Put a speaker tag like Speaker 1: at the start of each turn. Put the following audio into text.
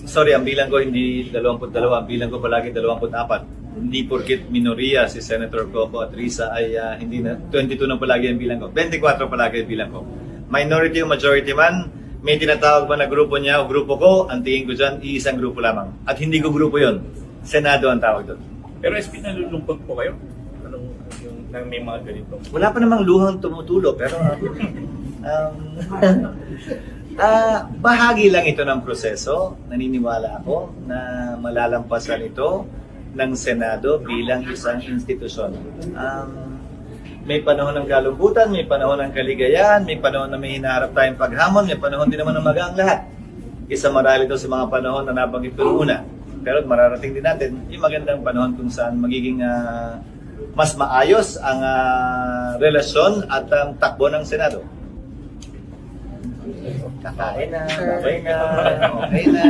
Speaker 1: sorry, ang bilang ko hindi 22, ang bilang ko palagi 24. Hindi porkit minoriya si Senator Coco at Risa ay hindi na 22 na palagi ang bilang ko. 24 palagi ang bilang ko. Minority o majority man, may tinatawag ba na grupo niya o grupo ko, ang tingin ko dyan, iisang grupo lamang. At hindi ko grupo yon. Senado ang tawag doon.
Speaker 2: Pero SP, nalulungkot po kayo? Anong yung may mga ganito?
Speaker 1: Wala pa namang luhang tumutulo, pero bahagi lang ito ng proseso. Naniniwala ako na malalampasan ito ng Senado bilang isang institusyon. May panahon ng kalungkutan, may panahon ng kaligayahan, may panahon na may hinaharap tayong paghamon, may panahon din naman ng magaang lahat. Isa marahil ito sa mga panahon na nabanggit ko una. Pero mararating din natin yung magandang panahon kung saan magiging mas maayos ang relasyon at ang takbo ng Senado. Kakain na, okay na.